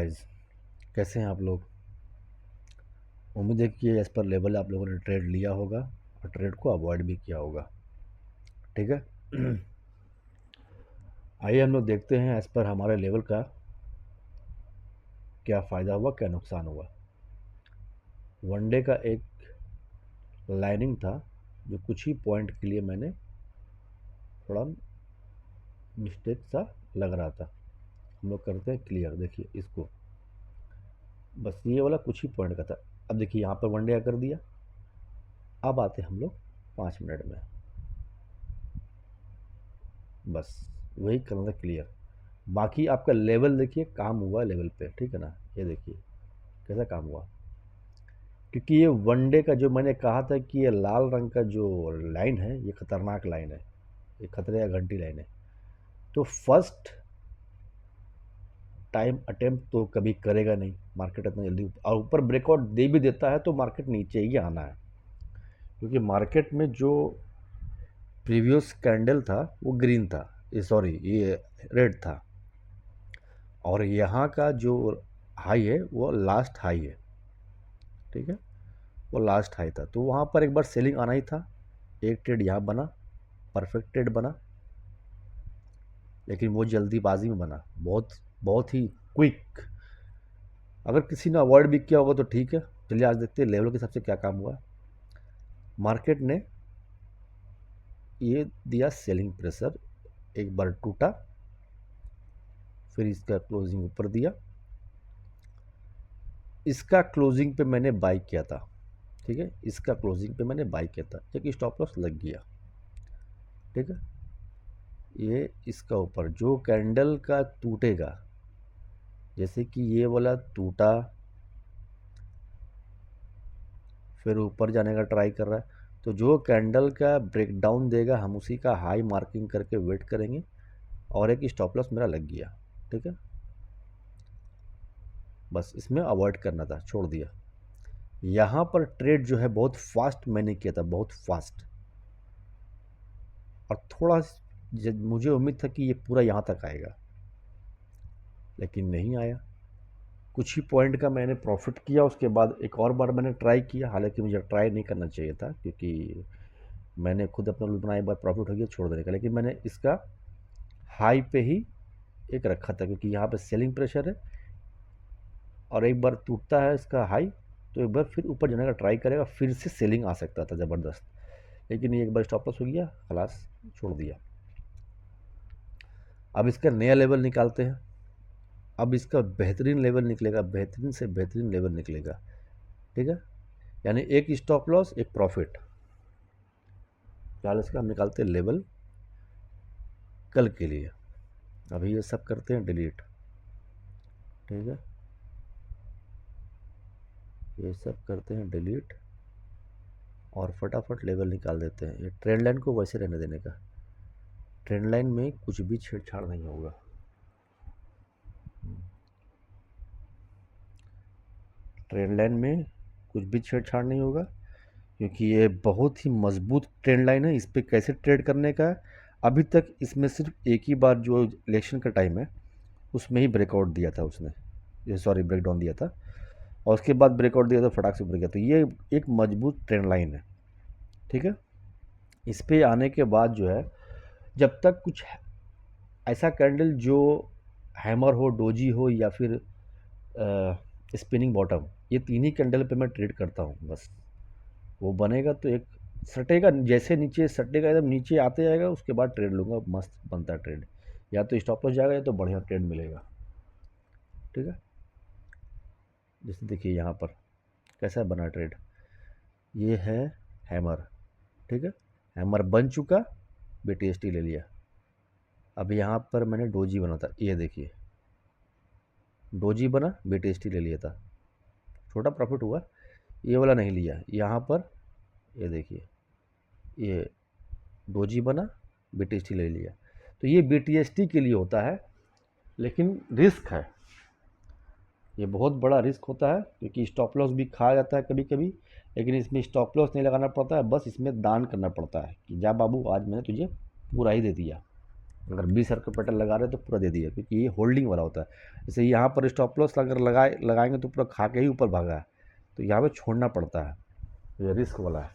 Guys, कैसे हैं आप लोग। उम्मीद है कि एज पर लेवल आप लोगों ने ट्रेड लिया होगा और ट्रेड को अवॉइड भी किया होगा। ठीक है। आइए हम लोग देखते हैं एज पर हमारे लेवल का क्या फ़ायदा हुआ, क्या नुकसान हुआ। वनडे का एक लाइनिंग था जो कुछ ही पॉइंट के लिए मैंने थोड़ा मिस्टेक सा लग रहा था। हम लोग करते हैं क्लियर। देखिए इसको, बस ये वाला कुछ ही पॉइंट का था। अब देखिए यहाँ पर वनडे का कर दिया। अब आते हम लोग 5 मिनट में, बस वही करना था क्लियर। बाकी आपका लेवल देखिए, काम हुआ लेवल पे, ठीक है ना। ये देखिए कैसा काम हुआ, क्योंकि ये वनडे का जो मैंने कहा था कि ये लाल रंग का जो लाइन है ये खतरनाक लाइन है, ये खतरे या घंटी लाइन है। तो फर्स्ट टाइम अटेम्प्ट तो कभी करेगा नहीं मार्केट इतना जल्दी, और ऊपर ब्रेकआउट दे भी देता है तो मार्केट नीचे ही आना है, क्योंकि मार्केट में जो प्रीवियस कैंडल था वो ग्रीन था, ये रेड था, और यहाँ का जो हाई है वो लास्ट हाई है। ठीक है, वो लास्ट हाई था, तो वहाँ पर एक बार सेलिंग आना ही था। एक ट्रेड यहाँ बना, परफेक्ट ट्रेड बना, लेकिन वो जल्दीबाजी में बना, बहुत बहुत ही क्विक। अगर किसी ने अवॉइड भी किया होगा तो ठीक है। चलिए आज देखते हैं लेवल के हिसाब से क्या काम हुआ। मार्केट ने ये दिया सेलिंग प्रेशर, एक बार टूटा, फिर इसका क्लोजिंग ऊपर दिया। इसका क्लोजिंग पे मैंने बाई किया था, ठीक है, इसका क्लोजिंग पे मैंने बाई किया था, जबकि स्टॉप लॉस लग गया। ठीक है, ये इसका ऊपर जो कैंडल का टूटेगा, जैसे कि ये वाला टूटा, फिर ऊपर जाने का ट्राई कर रहा है, तो जो कैंडल का ब्रेकडाउन देगा हम उसी का हाई मार्किंग करके वेट करेंगे। और एक स्टॉप लॉस मेरा लग गया। ठीक है, बस इसमें अवॉइड करना था, छोड़ दिया। यहाँ पर ट्रेड जो है बहुत फास्ट मैंने किया था, बहुत फास्ट, और थोड़ा मुझे उम्मीद था कि ये पूरा यहाँ तक आएगा, लेकिन नहीं आया। कुछ ही पॉइंट का मैंने प्रॉफिट किया, उसके बाद एक और बार मैंने ट्राई किया, हालांकि मुझे ट्राई नहीं करना चाहिए था, क्योंकि मैंने खुद अपना रूल बनाया, एक बार प्रॉफिट हो गया छोड़ देने का, लेकिन मैंने इसका हाई पे ही एक रखा था, क्योंकि यहाँ पे सेलिंग प्रेशर है, और एक बार टूटता है इसका हाई तो एक बार फिर ऊपर जाने का ट्राई करेगा, फिर से सेलिंग आ सकता था ज़बरदस्त, लेकिन ये एक बार स्टॉप लॉस हो गया, खलास छोड़ दिया। अब इसका नया लेवल निकालते हैं। अब इसका बेहतरीन लेवल निकलेगा, बेहतरीन से बेहतरीन लेवल निकलेगा। ठीक है, यानी एक स्टॉप लॉस एक प्रॉफिट। फिलहाल इसका हम निकालते हैं लेवल कल के लिए। अभी ये सब करते हैं डिलीट। ठीक है, ये सब करते हैं डिलीट और फटाफट लेवल निकाल देते हैं। ये ट्रेंड लाइन को वैसे रहने देने का, ट्रेंड लाइन में कुछ भी छेड़छाड़ नहीं होगा। ट्रेंड लाइन में कुछ भी छेड़छाड़ नहीं होगा, क्योंकि ये बहुत ही मजबूत ट्रेंड लाइन है। इस पर कैसे ट्रेड करने का है, अभी तक इसमें सिर्फ एक ही बार जो इलेक्शन का टाइम है उसमें ही ब्रेकआउट दिया था उसने, ये ब्रेकडाउन दिया था, और उसके बाद ब्रेकआउट दिया तो फटाक से ऊपर गया, तो ये एक मजबूत ट्रेंड लाइन है। ठीक है, इस पे आने के बाद जो है, जब तक कुछ ऐसा कैंडल जो हैमर हो, डोजी हो, या फिर स्पिनिंग बॉटम, ये तीन ही कैंडल पे मैं ट्रेड करता हूँ। बस वो बनेगा तो एक सटेगा, जैसे नीचे सटेगा एकदम नीचे आते जाएगा, उसके बाद ट्रेड लूँगा, मस्त बनता है ट्रेड। या तो स्टॉप लॉस जाएगा या तो बढ़िया ट्रेड मिलेगा। ठीक है, जैसे देखिए यहाँ पर कैसा बना ट्रेड, ये है हैमर। ठीक है, हैमर बन चुका, BTST ले लिया। अब यहाँ पर मैंने डोजी बना था, ये देखिए डोजी बना, BTST ले लिया था, छोटा प्रॉफिट हुआ, ये वाला नहीं लिया। यहाँ पर ये देखिए, ये डोजी बना, BTST ले लिया। तो ये BTST के लिए होता है, लेकिन रिस्क है, ये बहुत बड़ा रिस्क होता है, क्योंकि स्टॉप लॉस भी खा जाता है कभी कभी, लेकिन इसमें स्टॉप लॉस नहीं लगाना पड़ता है, बस इसमें दान करना पड़ता है कि जा बाबू आज मैंने तुझे पूरा ही दे दिया। अगर 20,000 का पैटर्न लगा रहे हैं तो पूरा दे दिया, क्योंकि ये होल्डिंग वाला होता है। जैसे यहाँ पर स्टॉप लॉस अगर लगाएंगे तो पूरा खा के ही ऊपर भागा है, तो यहाँ पे छोड़ना पड़ता है, ये रिस्क वाला है।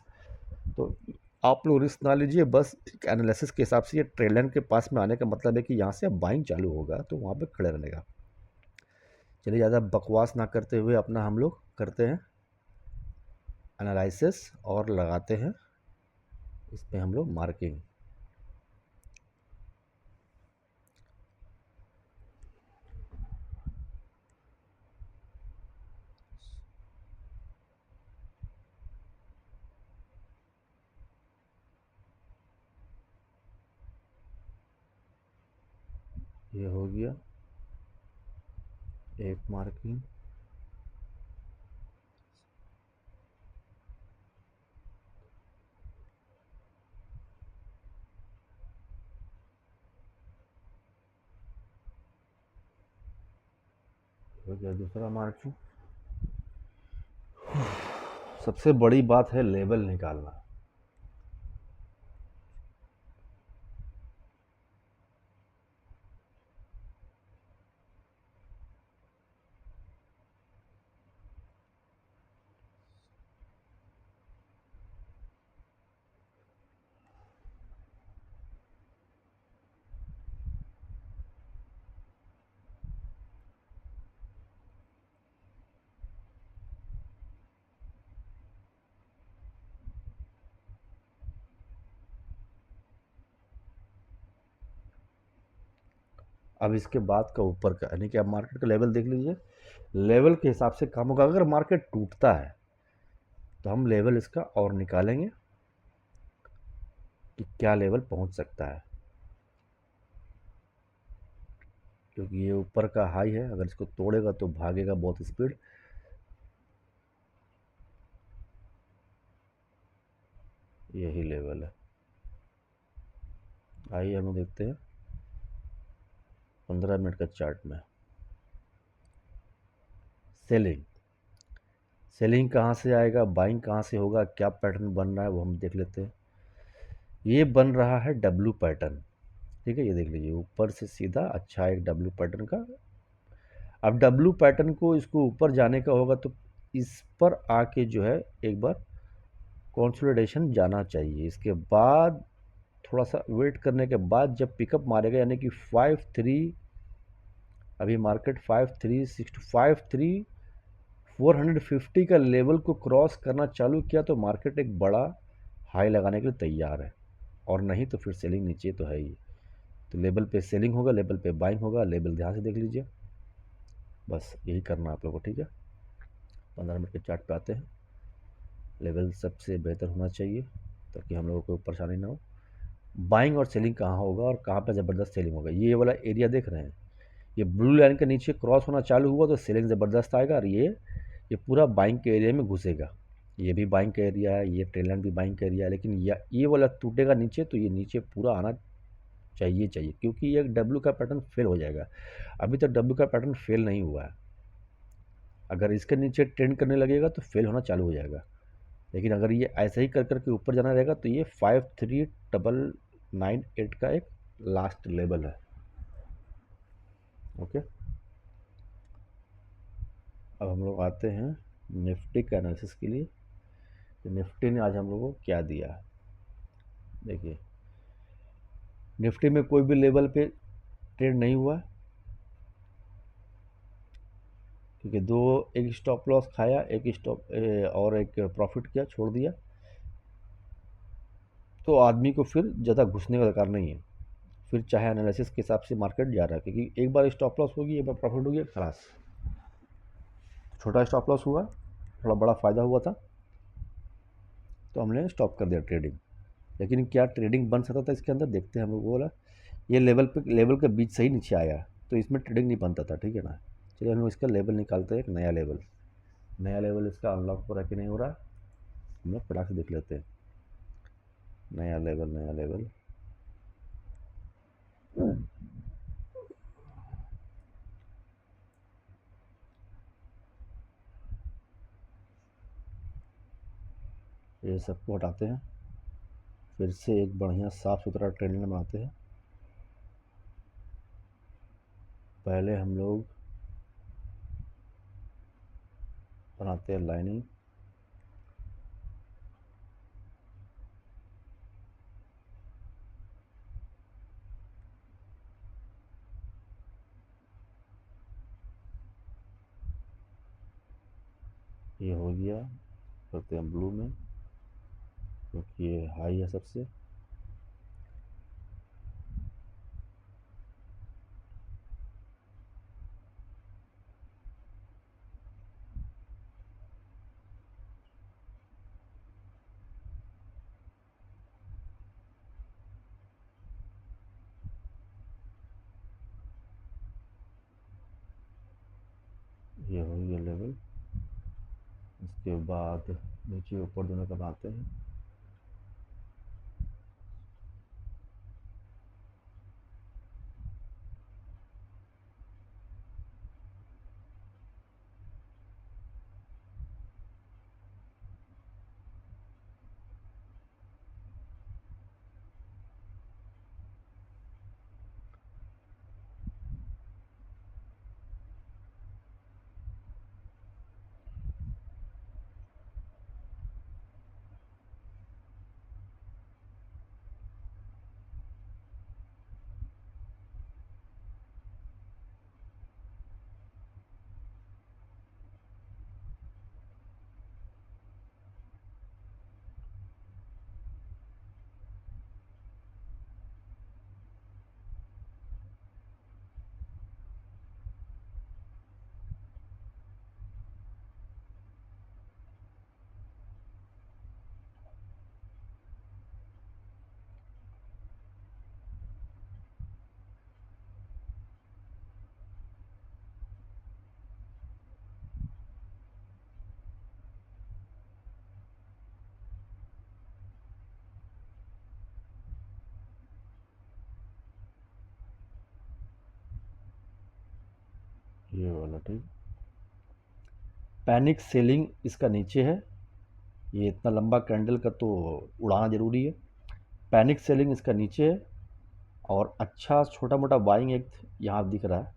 तो आप लोग रिस्क ना लीजिए, बस एक एनालिसिस के हिसाब से। ये ट्रेड लाइन के पास में आने का मतलब है कि यहाँ से अब बाइंग चालू होगा, तो वहाँ पे खड़े रहने का। चलिए, ज़्यादा बकवास ना करते हुए अपना हम लोग करते हैं एनालिसिस और लगाते हैं इस पे हम लोग मार्किंग। ये हो गया एक मार्किंग। हो गया दूसरा मार्किंग। सबसे बड़ी बात है लेवल निकालना। अब इसके बाद का ऊपर का, यानी कि आप मार्केट का लेवल देख लीजिए, लेवल के हिसाब से काम होगा। अगर मार्केट टूटता है तो हम लेवल इसका और निकालेंगे कि क्या लेवल पहुंच सकता है, क्योंकि ये ऊपर का हाई है। अगर इसको तोड़ेगा तो भागेगा बहुत स्पीड। यही लेवल है। आइए हम लोग देखते हैं 15 मिनट का चार्ट में। सेलिंग, सेलिंग कहाँ से आएगा, बाइंग कहाँ से होगा, क्या पैटर्न बन रहा है वो हम देख लेते हैं। ये बन रहा है डब्लू पैटर्न, ठीक है। ये देख लीजिए ऊपर से सीधा अच्छा एक डब्लू पैटर्न का। अब डब्लू पैटर्न को, इसको ऊपर जाने का होगा तो इस पर आके जो है एक बार कंसोलिडेशन जाना चाहिए। इसके बाद थोड़ा सा वेट करने के बाद जब पिकअप मारेगा, यानी कि 5-3, अभी मार्केट 5-3-6-5-3 450 का लेवल को क्रॉस करना चालू किया तो मार्केट एक बड़ा हाई लगाने के लिए तैयार है, और नहीं तो फिर सेलिंग नीचे तो है ही। तो लेवल पे सेलिंग होगा, लेवल पे बाइंग होगा। लेवल ध्यान से देख लीजिए, बस यही करना आप लोगों को, ठीक है। 15 मिनट के चार्ट पे आते हैं। लेवल सबसे बेहतर होना चाहिए ताकि हम लोगों को परेशानी ना हो। बाइंग और सेलिंग कहाँ होगा और कहाँ पे ज़बरदस्त सेलिंग होगा, ये वाला एरिया देख रहे हैं। ये ब्लू लाइन के नीचे क्रॉस होना चालू हुआ तो सेलिंग ज़बरदस्त आएगा, और ये पूरा बाइंग के एरिया में घुसेगा। ये भी बाइंग का एरिया है, ये ट्रेल लाइन भी बाइंग का एरिया है, लेकिन ये वाला टूटेगा नीचे तो ये नीचे पूरा आना चाहिए, क्योंकि ये डब्ल्यू का पैटर्न फेल हो जाएगा। अभी तक डब्ल्यू का पैटर्न फेल नहीं हुआ है। अगर इसके नीचे ट्रेंड करने लगेगा तो फेल होना चालू हो जाएगा। लेकिन अगर ये ऐसे ही कर करके ऊपर जाना रहेगा तो ये 53998 का एक लास्ट लेवल है। ओके, अब हम लोग आते हैं निफ्टी का एनालिसिस के लिए। तो निफ्टी ने आज हम लोगों को क्या दिया, देखिए निफ्टी में कोई भी लेवल पे ट्रेड नहीं हुआ, क्योंकि एक स्टॉप लॉस खाया, एक और एक प्रॉफिट किया, छोड़ दिया। तो आदमी को फिर ज़्यादा घुसने का दरकार नहीं है। फिर चाहे एनालिसिस के हिसाब से मार्केट जा रहा है, क्योंकि एक बार स्टॉप लॉस होगी, एक बार प्रॉफिट होगी, खलास। छोटा स्टॉप लॉस हुआ, थोड़ा बड़ा फ़ायदा हुआ था तो हमने स्टॉप कर दिया ट्रेडिंग। लेकिन क्या ट्रेडिंग बन सकता था इसके अंदर, देखते हैं हम लोग। बोला ये लेवल के बीच से ही नीचे आया, तो इसमें ट्रेडिंग नहीं बनता था, ठीक है ना। चलिए हम लोग इसका लेवल निकालते हैं, एक नया लेवल। नया लेवल इसका अनलॉक हो रहा है कि नहीं हो रहा, हम लोग फटाक से देख लेते हैं। नया लेवल, नया लेवल। ये सबको हटाते हैं, फिर से एक बढ़िया साफ़ सुथरा ट्रेंड बनाते हैं। पहले हम लोग बनाते हैं लाइनिंग। ये हो गया। करते हैं ब्लू में, क्योंकि ये हाई है सबसे। ये हो गया लेवल। इसके बाद नीचे ऊपर दोनों का बनाते हैं। ये वाला ठीक। पैनिक सेलिंग इसका नीचे है। ये इतना लंबा कैंडल का तो उड़ाना ज़रूरी है। पैनिक सेलिंग इसका नीचे है, और अच्छा छोटा मोटा बाइंग एक यहाँ दिख रहा है।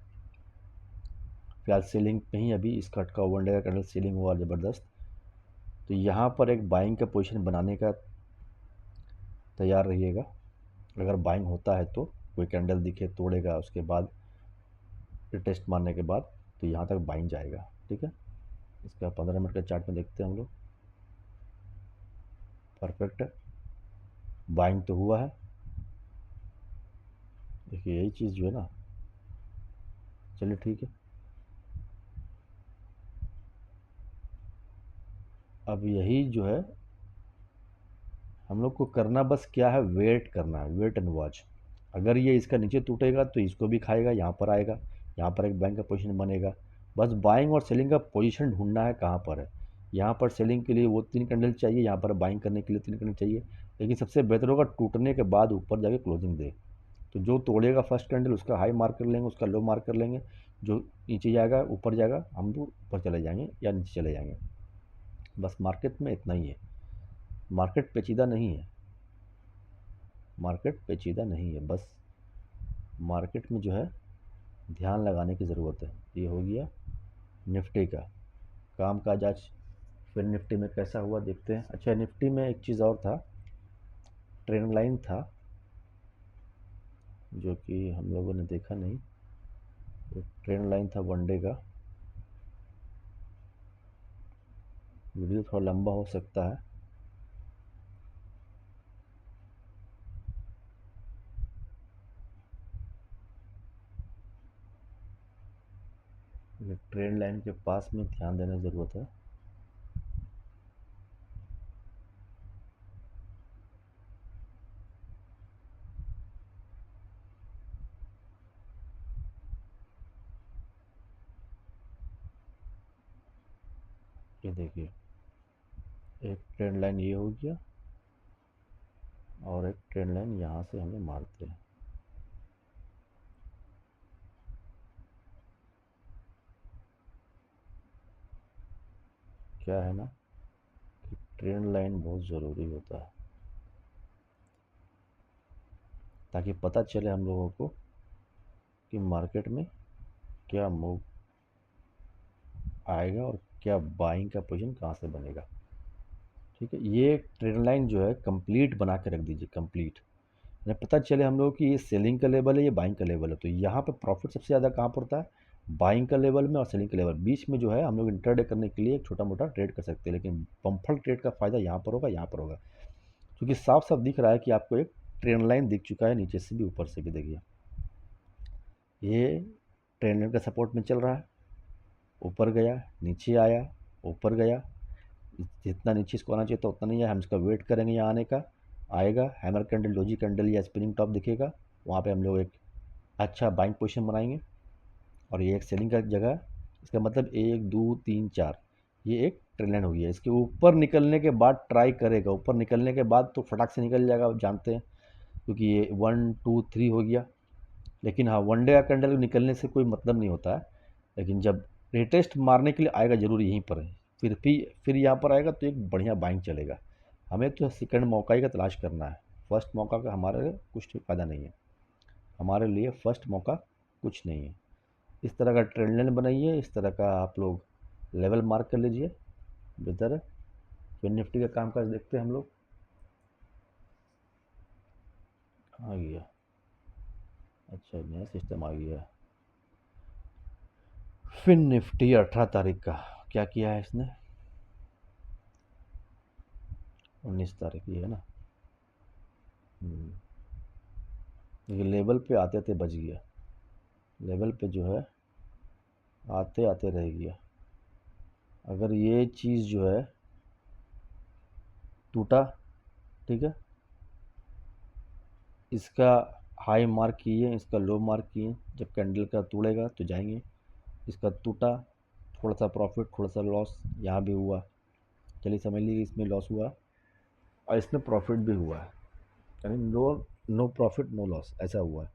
फिलहाल सेलिंग पे ही अभी इस कट का वन डे का कैंडल सेलिंग हुआ ज़बरदस्त। तो यहाँ पर एक बाइंग का पोजीशन बनाने का तैयार रहिएगा। अगर बाइंग होता है तो कोई कैंडल दिखे तोड़ेगा, उसके बाद टेस्ट मारने के बाद तो यहाँ तक बाइंग जाएगा। ठीक है, इसका 15 मिनट का चार्ट में देखते हैं हम लोग। परफेक्ट है, बाइंग तो हुआ है। देखिए यही चीज़ जो है ना, चलिए ठीक है। अब यही जो है हम लोग को करना बस क्या है, वेट करना है, वेट एंड वॉच। अगर ये इसका नीचे टूटेगा तो इसको भी खाएगा, यहाँ पर आएगा, यहाँ पर एक बाइंग का पोजीशन बनेगा। बस बाइंग और सेलिंग का पोजीशन ढूंढना है कहाँ पर है। यहाँ पर सेलिंग के लिए वो 3 कैंडल चाहिए, यहाँ पर बाइंग करने के लिए 3 कैंडल चाहिए। लेकिन सबसे बेहतर होगा टूटने के बाद ऊपर जाके क्लोजिंग दे। तो जो तोड़ेगा फर्स्ट कैंडल उसका हाई मार्क कर लेंगे, उसका लो मार्क कर लेंगे। जो नीचे जाएगा ऊपर जाएगा, हम लोग ऊपर चले जाएंगे या नीचे चले जाएंगे। बस मार्केट में इतना ही है। मार्केट पेचीदा नहीं है, मार्केट पेचीदा नहीं है। बस मार्केट में जो है ध्यान लगाने की ज़रूरत है। ये हो गया निफ्टी का काम काज आज। फिर निफ्टी में कैसा हुआ देखते हैं। अच्छा, निफ्टी में एक चीज़ और था, ट्रेंड लाइन था जो कि हम लोगों ने देखा नहीं। एक ट्रेंड लाइन था वन डे का। वीडियो थोड़ा लंबा हो सकता है। ये ट्रेंड लाइन के पास में ध्यान देने की ज़रूरत है। ये देखिए, एक ट्रेंड लाइन ये हो गया, और एक ट्रेंड लाइन यहाँ से हम लोग मारते हैं। क्या है ना कि ट्रेंड लाइन बहुत ज़रूरी होता है, ताकि पता चले हम लोगों को कि मार्केट में क्या मूव आएगा और क्या बाइंग का पोजीशन कहाँ से बनेगा। ठीक है, ये ट्रेंड लाइन जो है कंप्लीट बना के रख दीजिए, कंप्लीट। हमें पता चले हम लोग कि ये सेलिंग का लेवल है, ये बाइंग का लेवल है, तो यहाँ पे प्रॉफिट सबसे ज़्यादा कहाँ पर होता है, बाइंग का लेवल में और सेलिंग का लेवल बीच में जो है हम लोग इंटरडे करने के लिए एक छोटा मोटा ट्रेड कर सकते हैं, लेकिन बम्फर ट्रेड का फ़ायदा यहाँ पर होगा, यहाँ पर होगा, क्योंकि साफ साफ दिख रहा है कि आपको एक ट्रेंड लाइन दिख चुका है, नीचे से भी ऊपर से भी देखिए, ये ट्रेंड लाइन का सपोर्ट में चल रहा है, ऊपर गया, नीचे आया, ऊपर गया, जितना नीचे इसको आना चाहिए था उतना नहीं है, हम इसका वेट करेंगे यहाँ आने का, आएगा हैमर कैंडल, डोजी कैंडल या स्पिनिंग टॉप दिखेगा, वहाँ पे हम लोग एक अच्छा बाइंग पोजीशन बनाएंगे, और ये एक सेलिंग का जगह है। इसका मतलब 1 2 3 4, ये एक ट्रेंड लाइन हो गया। इसके ऊपर निकलने के बाद ट्राई करेगा, ऊपर निकलने के बाद तो फटाक से निकल जाएगा, आप जानते हैं, क्योंकि ये 1 2 3 हो गया। लेकिन हाँ, वन डे का कैंडल निकलने से कोई मतलब नहीं होता है, लेकिन जब रिटेस्ट मारने के लिए आएगा ज़रूर यहीं पर है, फिर यहाँ पर आएगा तो एक बढ़िया बाइंग चलेगा। हमें तो सेकंड मौका ही का तलाश करना है, फर्स्ट मौका का हमारे लिए कुछ फ़ायदा नहीं है, हमारे लिए फर्स्ट मौका कुछ नहीं है। इस तरह का ट्रेंड लाइन बनाइए, इस तरह का आप लोग लेवल मार्क कर लीजिए, बेहतर है। फिर निफ्टी का काम काज देखते हैं हम लोग। आ गया, अच्छा नया सिस्टम आ गया। फिर निफ्टी 18 तारीख का क्या किया है इसने, 19 तारीख ये है ना। ये लेवल पे आते आते बच गया, लेवल पे जो है आते आते रह गया। अगर ये चीज़ जो है टूटा, ठीक है, इसका हाई मार्क किए, इसका लो मार्क किए, जब कैंडल का तोड़ेगा तो जाएंगे। इसका टूटा, थोड़ा सा प्रॉफिट थोड़ा सा लॉस यहाँ भी हुआ, चलिए समझ लीजिए इसमें लॉस हुआ और इसमें प्रॉफिट भी हुआ है, यानी no no profit no loss ऐसा हुआ है।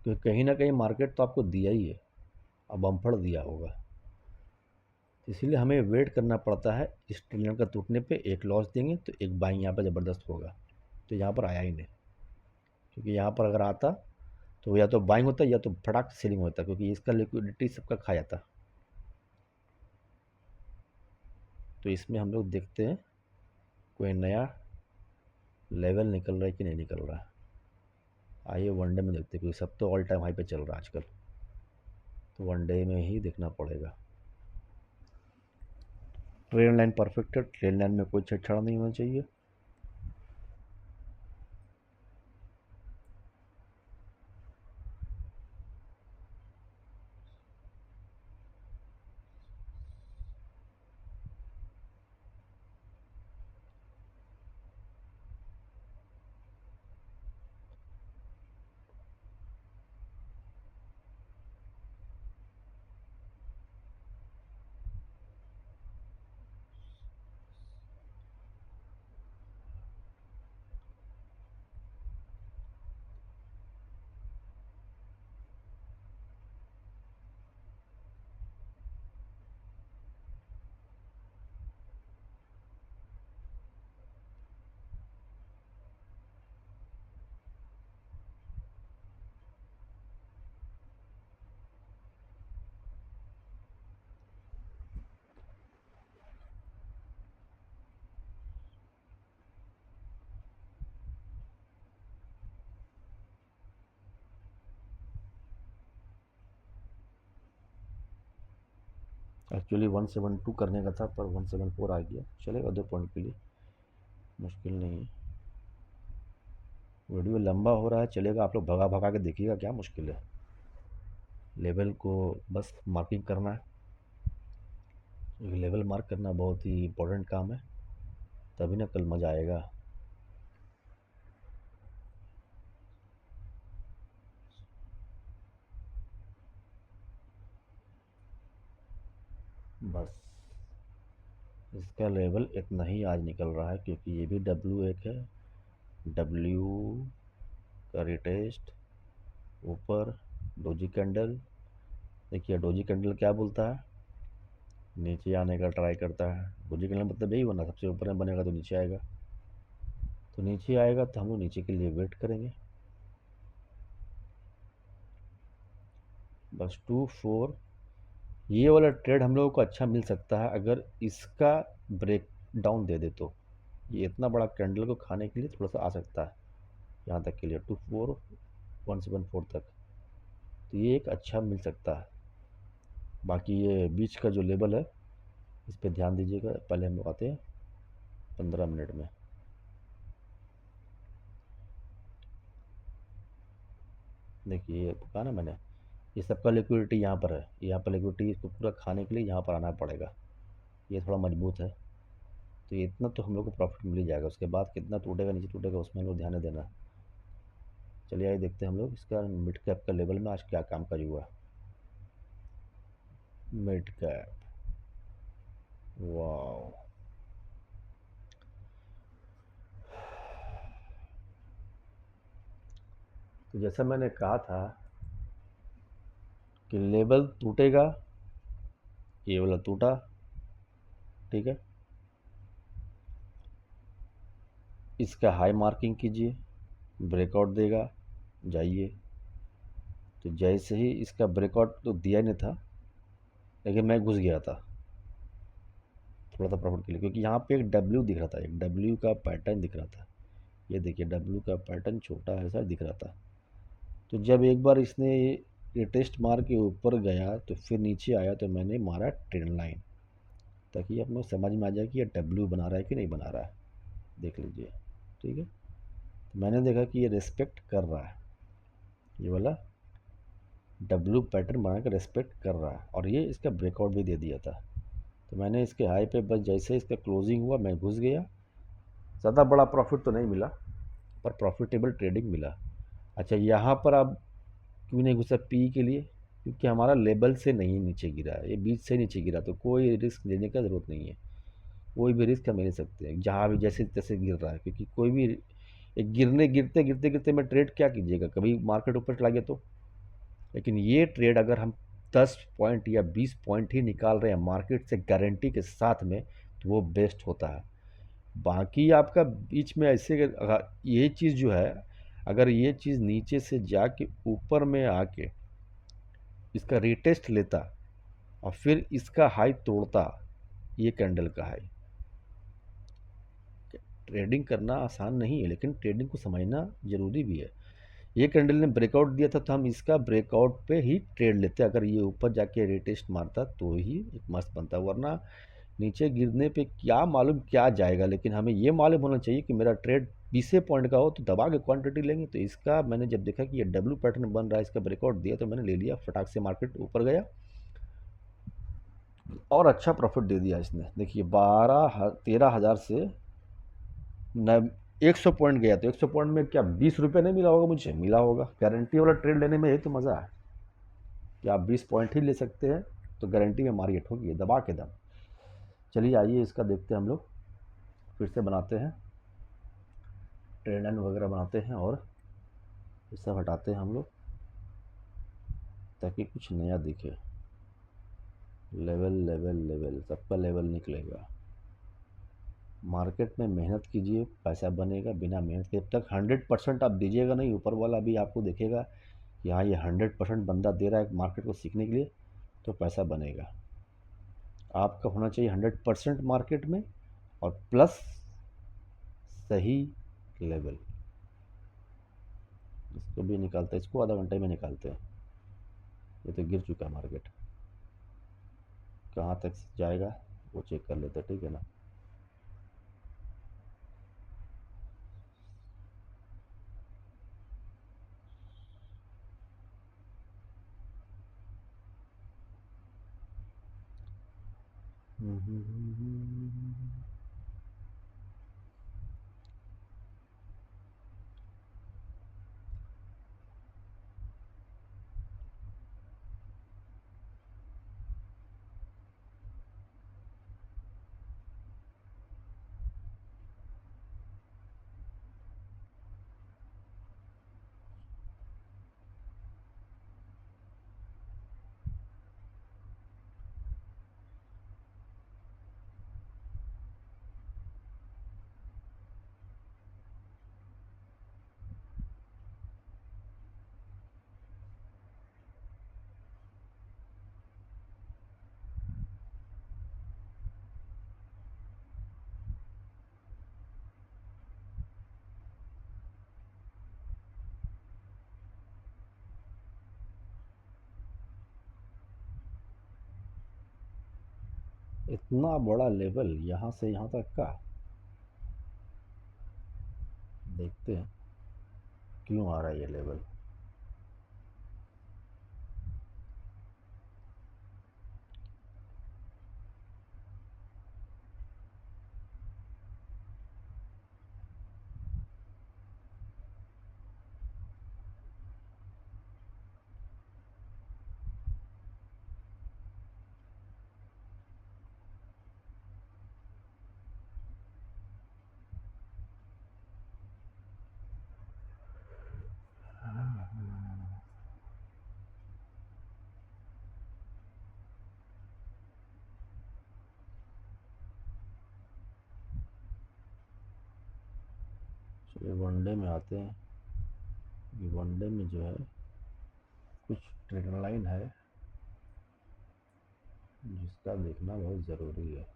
तो कहीं ना कहीं मार्केट तो आपको दिया ही है, अब बम्फड़ दिया होगा, इसीलिए हमें वेट करना पड़ता है। इस ट्रेंड का टूटने पे एक लॉस देंगे तो एक बाइंग यहाँ पर ज़बरदस्त होगा, तो यहाँ पर आया ही नहीं, क्योंकि यहाँ पर अगर आता तो या तो बाइंग होता या तो फटाक सेलिंग होता, क्योंकि इसका लिक्विडिटी सबका खा जाता। तो इसमें हम लोग देखते हैं कोई नया लेवल निकल रहा है कि नहीं निकल रहा है। आइए वनडे में देखते हैं, क्योंकि सब तो ऑल टाइम हाई पे चल रहा है आजकल, तो वनडे में ही देखना पड़ेगा। ट्रेंड लाइन परफेक्ट है, ट्रेंड लाइन में कोई छेड़छाड़ नहीं होना चाहिए। एक्चुअली 172 करने का था, पर 174 आ गया, चलेगा 2 पॉइंट के लिए, मुश्किल नहीं है। वीडियो लंबा हो रहा है, चलेगा, आप लोग भगा भगा के देखिएगा, क्या मुश्किल है। लेवल को बस मार्किंग करना है, लेवल मार्क करना बहुत ही इम्पोर्टेंट काम है, तभी ना कल मज़ा आएगा। बस इसका लेवल इतना ही आज निकल रहा है, क्योंकि ये भी W1 है, W का रिटेस्ट ऊपर, डोजी कैंडल, देखिए डोजी कैंडल क्या बोलता है, नीचे आने का ट्राई करता है। डोजी कैंडल मतलब यही बना, सबसे ऊपर में बनेगा तो नीचे आएगा, तो नीचे आएगा तो हम लोग नीचे के लिए वेट करेंगे। बस 2 4 ये वाला ट्रेड हम लोगों को अच्छा मिल सकता है अगर इसका ब्रेक डाउन दे दे तो। ये इतना बड़ा कैंडल को खाने के लिए थोड़ा सा आ सकता है यहाँ तक के लिए 24174 तक, तो ये एक अच्छा मिल सकता है। बाकी ये बीच का जो लेवल है इस पर ध्यान दीजिएगा। पहले हम लोग आते हैं 15 मिनट में। देखिए ये कहा ना मैंने, ये सबका लिक्विडिटी यहाँ पर है, यहाँ पर लिक्विडिटी इसको पूरा खाने के लिए यहाँ पर आना पड़ेगा। ये थोड़ा मजबूत है तो ये इतना तो हम लोग को प्रॉफिट मिल ही जाएगा। उसके बाद कितना टूटेगा नीचे टूटेगा उसमें हम लोग ध्यान देना। चलिए आइए देखते हैं हम लोग इसका मिड कैप का लेवल में आज क्या काम काज हुआ। मिड कैप, वाह, तो जैसा मैंने कहा था कि लेवल टूटेगा, ये वाला टूटा, ठीक है, इसका हाई मार्किंग कीजिए, ब्रेकआउट देगा, जाइए। तो जैसे ही इसका ब्रेकआउट तो दिया नहीं था लेकिन मैं घुस गया था थोड़ा सा प्रॉफिट के लिए, क्योंकि यहाँ पे एक डब्ल्यू दिख रहा था, एक डब्ल्यू का पैटर्न दिख रहा था। ये देखिए डब्ल्यू का पैटर्न छोटा ऐसा दिख रहा था। तो जब एक बार इसने ये टेस्ट मार के ऊपर गया तो फिर नीचे आया तो मैंने मारा ट्रेंड लाइन, ताकि अपने समझ में आ जाए कि ये डब्ल्यू बना रहा है कि नहीं बना रहा है। देख लीजिए, ठीक है। तो मैंने देखा कि ये रेस्पेक्ट कर रहा है, ये वाला डब्ल्यू पैटर्न बना के रेस्पेक्ट कर रहा है, और ये इसका ब्रेकआउट भी दे दिया था। तो मैंने इसके हाई पे बस जैसे इसका क्लोजिंग हुआ मैं घुस गया। ज़्यादा बड़ा प्रॉफिट तो नहीं मिला पर प्रॉफिटेबल ट्रेडिंग मिला। अच्छा, यहाँ पर आप क्यों नहीं घुसा पी के लिए? क्योंकि हमारा लेवल से नहीं नीचे गिरा है, ये बीच से नीचे गिरा, तो कोई रिस्क लेने का ज़रूरत नहीं है। कोई भी रिस्क हम ले नहीं सकते हैं जहाँ भी जैसे तैसे गिर रहा है, क्योंकि कोई भी एक गिरने गिरते गिरते गिरते में ट्रेड क्या कीजिएगा, कभी मार्केट ऊपर चला गया तो। लेकिन ये ट्रेड अगर हम 10 पॉइंट या 20 पॉइंट ही निकाल रहे हैं मार्केट से गारंटी के साथ में, तो वो बेस्ट होता है। बाकी आपका बीच में ऐसे ये चीज़ जो है, अगर ये चीज़ नीचे से जाके ऊपर में आके इसका रीटेस्ट लेता और फिर इसका हाई तोड़ता, ये कैंडल का हाई, ट्रेडिंग करना आसान नहीं है लेकिन ट्रेडिंग को समझना ज़रूरी भी है। ये कैंडल ने ब्रेकआउट दिया था तो हम इसका ब्रेकआउट पे ही ट्रेड लेते, अगर ये ऊपर जाके रीटेस्ट मारता तो ही एक मस्त बनता, वरना नीचे गिरने पे क्या मालूम क्या जाएगा। लेकिन हमें ये मालूम होना चाहिए कि मेरा ट्रेड 20 पॉइंट का हो तो दबा के क्वांटिटी लेंगे। तो इसका मैंने जब देखा कि ये डब्ल्यू पैटर्न बन रहा है, इसका ब्रेकआउट दिया तो मैंने ले लिया, फटाक से मार्केट ऊपर गया और अच्छा प्रॉफिट दे दिया इसने। देखिए 13,000 से न 100 पॉइंट गया, तो 100 पॉइंट में क्या 20 रुपये नहीं मिला होगा? मुझे मिला होगा। गारंटी वाला ट्रेड लेने में यही तो मज़ा है कि आप 20 पॉइंट ही ले सकते हैं, तो गारंटी में मार्केट होगी दबा के दम। चलिए आइए इसका देखते हैं हम लोग, फिर से बनाते हैं ट्रेंड लाइन वगैरह बनाते हैं और ये सब हटाते हैं हम लोग ताकि कुछ नया दिखे। लेवल लेवल लेवल, सबका लेवल निकलेगा। मार्केट में मेहनत कीजिए, पैसा बनेगा। बिना मेहनत के जब तक 100% आप दीजिएगा नहीं, ऊपर वाला भी आपको देखेगा कि हाँ ये 100% बंदा दे रहा है मार्केट को सीखने के लिए, तो पैसा बनेगा। आपका होना चाहिए 100% मार्केट में और प्लस सही लेवल। इसको भी निकालते हैं, इसको आधा घंटे में निकालते हैं। ये तो गिर चुका है मार्केट, कहाँ तक जाएगा वो चेक कर लेते हैं, ठीक है ना। इतना बड़ा लेवल यहाँ से यहाँ तक का, देखते हैं क्यों आ रहा है ये लेवल। चलिए वनडे में आते हैं। ये वनडे में जो है कुछ ट्रेंड लाइन है जिसका देखना बहुत ज़रूरी है।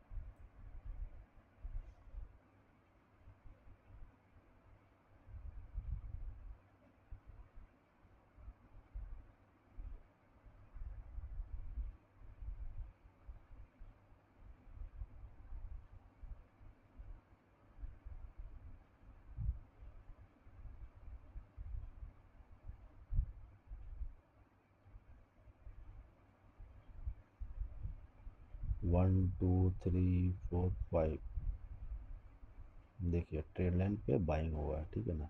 One two three four five, देखिए ट्रेंड लाइन पे बाइंग हुआ है, ठीक है ना।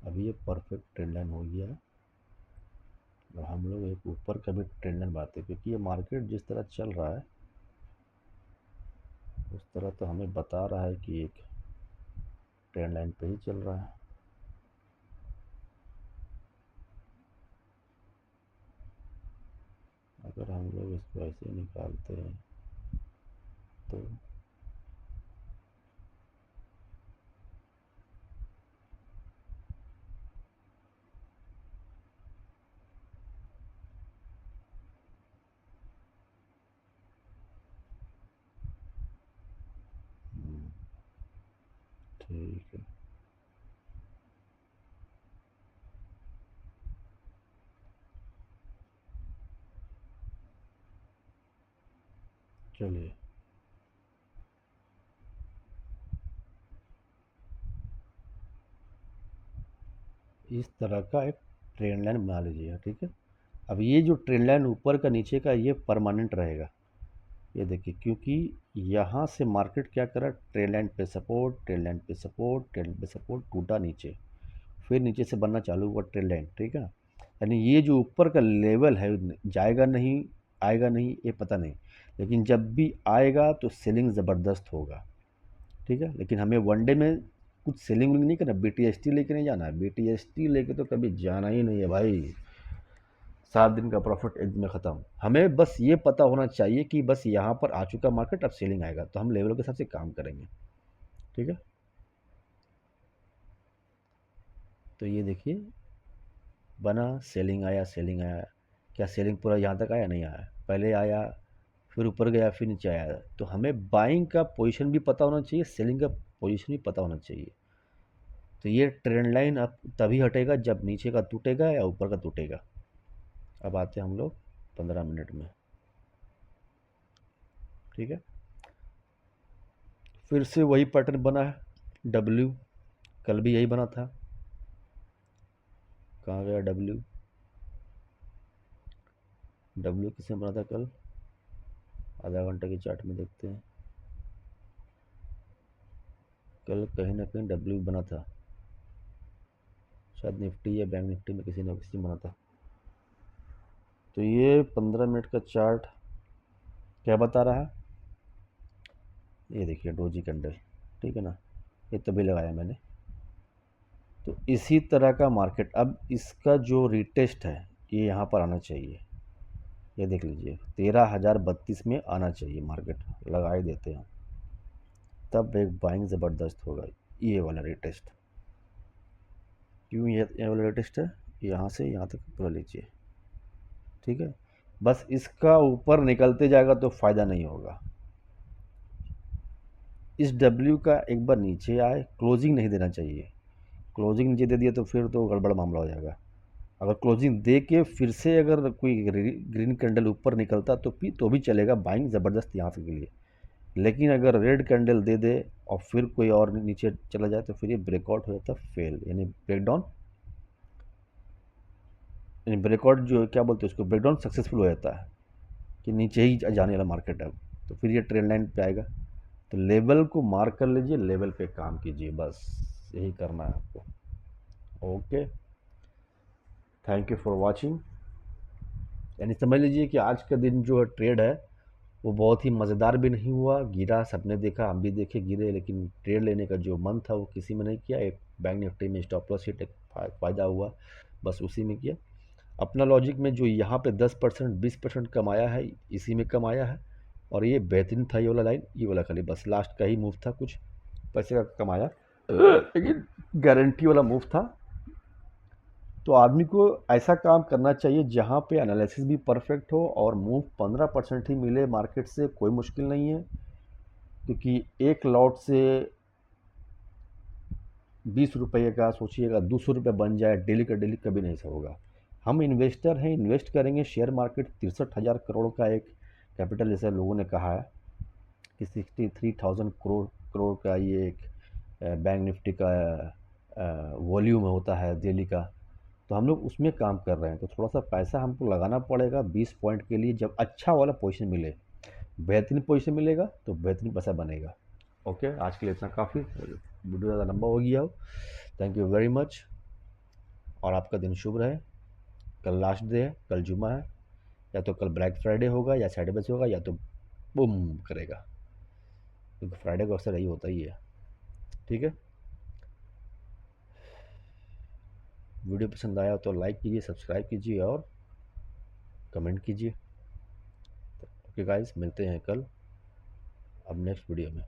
अभी ये परफेक्ट ट्रेंड लाइन हो गया है और हम लोग एक ऊपर का भी ट्रेंड लाइन बनाते हैं, क्योंकि ये मार्केट जिस तरह चल रहा है उस तरह तो हमें बता रहा है कि एक ट्रेंड लाइन पे ही चल रहा है। अगर हम लोग इसको ऐसे निकालते हैं तो ठीक है, चलिए इस तरह का एक ट्रेंड लाइन बना लीजिएगा, ठीक है। अब ये जो ट्रेंड लाइन ऊपर का नीचे का ये परमानेंट रहेगा, ये देखिए, क्योंकि यहाँ से मार्केट क्या करा, ट्रेंड लाइन पे सपोर्ट, ट्रेंड लाइन पे सपोर्ट, ट्रेंड लाइन पे सपोर्ट, टूटा नीचे, फिर नीचे से बनना चालू हुआ ट्रेंड लाइन, ठीक है। यानी ये जो ऊपर का लेवल है जाएगा नहीं, आएगा नहीं, ये पता नहीं, लेकिन जब भी आएगा तो सेलिंग ज़बरदस्त होगा, ठीक है। लेकिन हमें वनडे में कुछ सेलिंग नहीं करना, BTST लेके नहीं जाना है। BTST लेके तो कभी जाना ही नहीं है भाई, 7 दिन का प्रॉफिट एक दिन में ख़त्म। हमें बस ये पता होना चाहिए कि बस यहाँ पर आ चुका मार्केट, अब सेलिंग आएगा तो हम लेवल के हिसाब से काम करेंगे, ठीक है। तो ये देखिए बना, सेलिंग आया, सेलिंग आया, क्या सेलिंग पूरा यहाँ तक आया? नहीं आया, पहले आया फिर ऊपर गया फिर नीचे आया। तो हमें बाइंग का पोजीशन भी पता होना चाहिए, सेलिंग का पोजीशन भी पता होना चाहिए। तो ये ट्रेंड लाइन अब तभी हटेगा जब नीचे का टूटेगा या ऊपर का टूटेगा। अब आते हैं हम लोग 15 मिनट में, ठीक है। फिर से वही पैटर्न बना है, डब्ल्यू, कल भी यही बना था। कहाँ गया डब्ल्यू? डब्ल्यू किसने बना था कल? आधा घंटे की चार्ट में देखते हैं। कल कहीं ना कहीं डब्ल्यू बना था, शायद निफ्टी या बैंक निफ्टी में किसी ने किसी बना था। तो ये 15 मिनट का चार्ट क्या बता रहा है? ये देखिए डोजी कैंडल, ठीक है ना, ये तभी लगाया मैंने। तो इसी तरह का मार्केट, अब इसका जो रिटेस्ट है ये यहाँ पर आना चाहिए, ये देख लीजिए 13,032 में आना चाहिए मार्केट, लगा ही देते हैं, तब एक बाइंग ज़बरदस्त होगा। ये वाला रिटेस्ट, क्यों ये वाला रिटेस्ट है, यहाँ से यहाँ तक पूरा लीजिए, ठीक है। बस इसका ऊपर निकलते जाएगा तो फ़ायदा नहीं होगा। इस डब्ल्यू का एक बार नीचे आए, क्लोजिंग नहीं देना चाहिए, क्लोजिंग नीचे दे दिया तो फिर तो गड़बड़ मामला हो जाएगा। अगर क्लोजिंग दे के फिर से अगर कोई ग्रीन कैंडल ऊपर निकलता तो भी चलेगा, बाइंग ज़बरदस्त यहाँ से के लिए। लेकिन अगर रेड कैंडल दे दे और फिर कोई और नीचे चला जाए तो फिर ये ब्रेकआउट हो जाता है फेल, यानी ब्रेकडाउन, यानी ब्रेकआउट जो क्या बोलते हैं उसको, ब्रेकडाउन सक्सेसफुल हो जाता है कि नीचे ही जाने वाला मार्केट है अब, तो फिर ये ट्रेंड लाइन पे आएगा। तो लेवल को मार्क कर लीजिए, लेवल पे काम कीजिए, बस यही करना है आपको। Okay, thank you for watching. यानी समझ लीजिए कि आज का दिन जो है ट्रेड है वो बहुत ही मज़ेदार भी नहीं हुआ, गिरा, सबने देखा, हम भी देखे गिरे, लेकिन ट्रेड लेने का जो मन था वो किसी में नहीं किया। एक बैंक निफ्टी में स्टॉप लॉस हिट, एक फ़ायदा हुआ, बस उसी में किया। अपना लॉजिक में जो यहाँ पे 10% 20% कमाया है, इसी में कमाया है। और ये बेहतरीन था, ये वाला लाइन, ये वाला खाली बस लास्ट का ही मूव था, कुछ पैसे का कमाया, लेकिन गारंटी वाला मूव था। तो आदमी को ऐसा काम करना चाहिए जहाँ पे एनालिसिस भी परफेक्ट हो और मूव 15% ही मिले मार्केट से, कोई मुश्किल नहीं है। क्योंकि एक लॉट से 20 रुपये का सोचिएगा 200 रुपये बन जाए डेली का डेली, कभी नहीं ऐसा होगा। हम इन्वेस्टर हैं, इन्वेस्ट करेंगे। शेयर मार्केट 63,000 करोड़ का एक कैपिटल, जैसे लोगों ने कहा है कि 63,000 करोड़ का ये एक बैंक निफ्टी का वॉल्यूम होता है डेली का। तो हम लोग उसमें काम कर रहे हैं, तो थोड़ा सा पैसा हमको लगाना पड़ेगा 20 पॉइंट के लिए। जब अच्छा वाला पोजीशन मिले, बेहतरीन पोजीशन मिलेगा तो बेहतरीन पैसा बनेगा। ओके, आज के लिए इतना काफ़ी, वीडियो ज़्यादा लंबा हो गया हो। थैंक यू वेरी मच, और आपका दिन शुभ रहे। कल लास्ट डे है, कल जुमा है, या तो कल ब्लैक फ्राइडे होगा या सैटरडे होगा, या तो बूम करेगा, क्योंकि फ्राइडे को अक्सर यही होता ही है। ठीक है, वीडियो पसंद आया तो लाइक कीजिए, सब्सक्राइब कीजिए और कमेंट कीजिए। ओके गाइस, मिलते हैं कल अब नेक्स्ट वीडियो में।